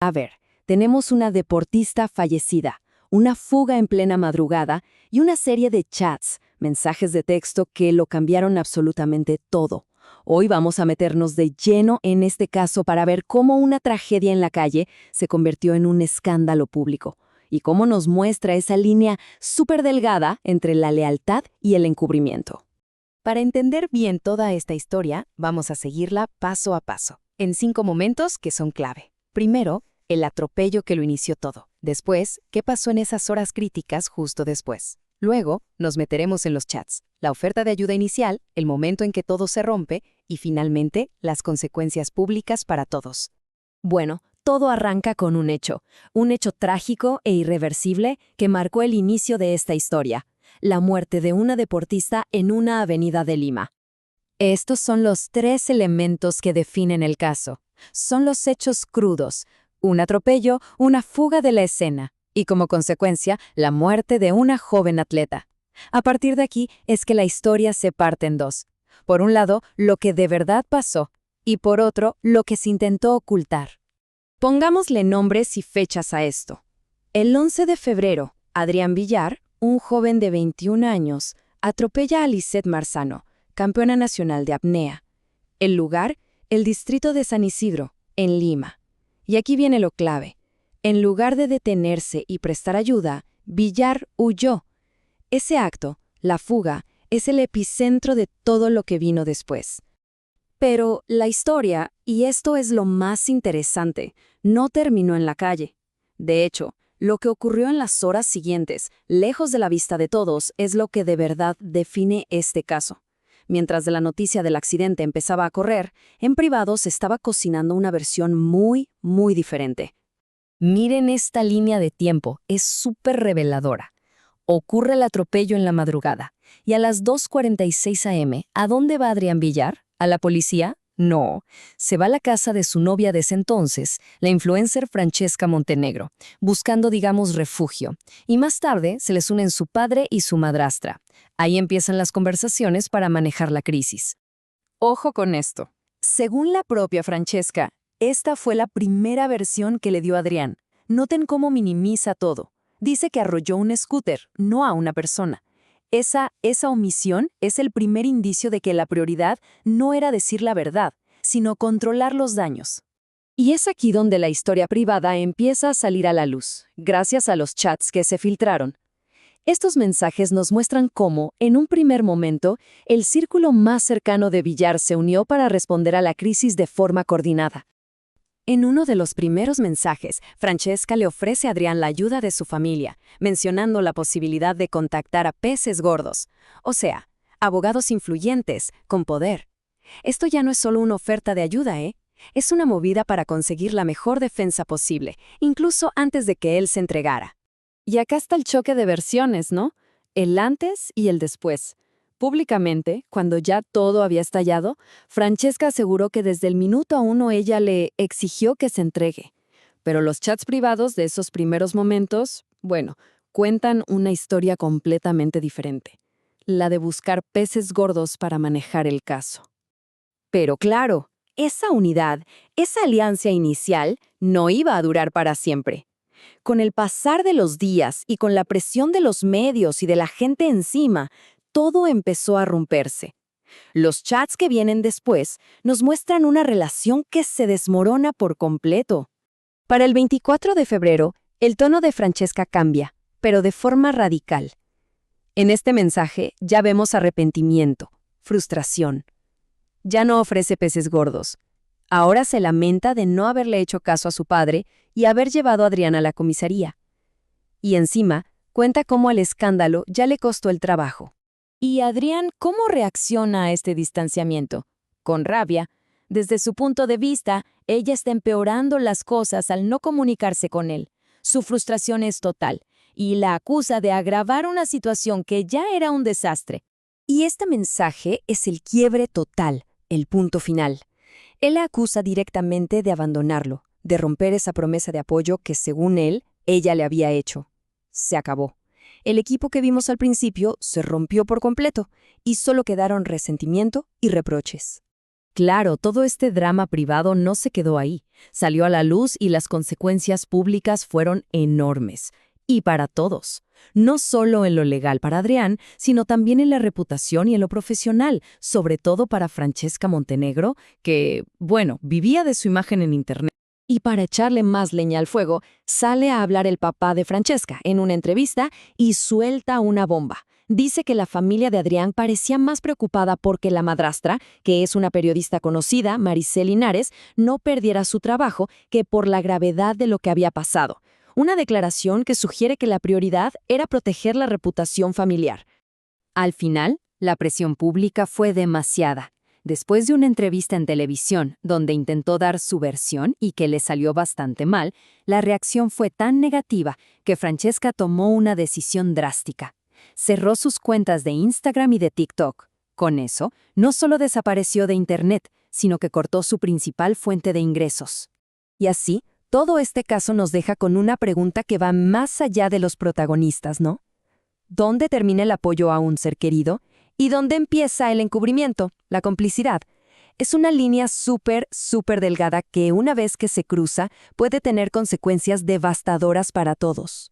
A ver, tenemos una deportista fallecida, una fuga en plena madrugada y una serie de chats, mensajes de texto que lo cambiaron absolutamente todo. Hoy vamos a meternos de lleno en este caso para ver cómo una tragedia en la calle se convirtió en un escándalo público y cómo nos muestra esa línea súper delgada entre la lealtad y el encubrimiento. Para entender bien toda esta historia, vamos a seguirla paso a paso, en 5 momentos que son clave. Primero, el atropello que lo inició todo. Después, qué pasó en esas horas críticas justo después. Luego, nos meteremos en los chats, la oferta de ayuda inicial, el momento en que todo se rompe y, finalmente, las consecuencias públicas para todos. Bueno, todo arranca con un hecho trágico e irreversible que marcó el inicio de esta historia, la muerte de una deportista en una avenida de Lima. Estos son los 3 elementos que definen el caso. Son los hechos crudos, un atropello, una fuga de la escena y, como consecuencia, la muerte de una joven atleta. A partir de aquí es que la historia se parte en dos. Por un lado, lo que de verdad pasó y por otro, lo que se intentó ocultar. Pongámosle nombres y fechas a esto. El 11 de febrero, Adrián Villar, un joven de 21 años, atropella a Lisette Marzano, campeona nacional de apnea. El lugar, el distrito de San Isidro, en Lima. Y aquí viene lo clave. En lugar de detenerse y prestar ayuda, Villar huyó. Ese acto, la fuga, es el epicentro de todo lo que vino después. Pero la historia, y esto es lo más interesante, no terminó en la calle. De hecho, lo que ocurrió en las horas siguientes, lejos de la vista de todos, es lo que de verdad define este caso. Mientras de la noticia del accidente empezaba a correr, en privado se estaba cocinando una versión muy, muy diferente. Miren esta línea de tiempo, es súper reveladora. Ocurre el atropello en la madrugada, y a las 2:46 am, ¿a dónde va Adrián Villar? ¿A la policía? No, se va a la casa de su novia de ese entonces, la influencer Francesca Montenegro, buscando, digamos, refugio. Y más tarde se les unen su padre y su madrastra. Ahí empiezan las conversaciones para manejar la crisis. Ojo con esto. Según la propia Francesca, esta fue la primera versión que le dio Adrián. Noten cómo minimiza todo. Dice que arrolló un scooter, no a una persona. Esa omisión es el primer indicio de que la prioridad no era decir la verdad, sino controlar los daños. Y es aquí donde la historia privada empieza a salir a la luz, gracias a los chats que se filtraron. Estos mensajes nos muestran cómo, en un primer momento, el círculo más cercano de Villar se unió para responder a la crisis de forma coordinada. En uno de los primeros mensajes, Francesca le ofrece a Adrián la ayuda de su familia, mencionando la posibilidad de contactar a peces gordos, o sea, abogados influyentes, con poder. Esto ya no es solo una oferta de ayuda, ¿eh? Es una movida para conseguir la mejor defensa posible, incluso antes de que él se entregara. Y acá está el choque de versiones, ¿no? El antes y el después. Públicamente, cuando ya todo había estallado, Francesca aseguró que desde el minuto 1 ella le exigió que se entregue. Pero los chats privados de esos primeros momentos, bueno, cuentan una historia completamente diferente. La de buscar peces gordos para manejar el caso. Pero claro, esa unidad, esa alianza inicial, no iba a durar para siempre. Con el pasar de los días y con la presión de los medios y de la gente encima, todo empezó a romperse. Los chats que vienen después nos muestran una relación que se desmorona por completo. Para el 24 de febrero, el tono de Francesca cambia, pero de forma radical. En este mensaje ya vemos arrepentimiento, frustración. Ya no ofrece peces gordos. Ahora se lamenta de no haberle hecho caso a su padre y haber llevado a Adrián a la comisaría. Y encima, cuenta cómo el escándalo ya le costó el trabajo. ¿Y Adrián cómo reacciona a este distanciamiento? Con rabia. Desde su punto de vista, ella está empeorando las cosas al no comunicarse con él. Su frustración es total, y la acusa de agravar una situación que ya era un desastre. Y este mensaje es el quiebre total, el punto final. Él la acusa directamente de abandonarlo, de romper esa promesa de apoyo que, según él, ella le había hecho. Se acabó. El equipo que vimos al principio se rompió por completo y solo quedaron resentimiento y reproches. Claro, todo este drama privado no se quedó ahí. Salió a la luz y las consecuencias públicas fueron enormes. Y para todos. No solo en lo legal para Adrián, sino también en la reputación y en lo profesional, sobre todo para Francesca Montenegro, que, bueno, vivía de su imagen en Internet. Y para echarle más leña al fuego, sale a hablar el papá de Francesca en una entrevista y suelta una bomba. Dice que la familia de Adrián parecía más preocupada porque la madrastra, que es una periodista conocida, Maricel Linares, no perdiera su trabajo que por la gravedad de lo que había pasado. Una declaración que sugiere que la prioridad era proteger la reputación familiar. Al final, la presión pública fue demasiada. Después de una entrevista en televisión donde intentó dar su versión y que le salió bastante mal, la reacción fue tan negativa que Francesca tomó una decisión drástica. Cerró sus cuentas de Instagram y de TikTok. Con eso, no solo desapareció de Internet, sino que cortó su principal fuente de ingresos. Y así, todo este caso nos deja con una pregunta que va más allá de los protagonistas, ¿no? ¿Dónde termina el apoyo a un ser querido? ¿Y dónde empieza el encubrimiento, la complicidad? Es una línea súper delgada que una vez que se cruza puede tener consecuencias devastadoras para todos.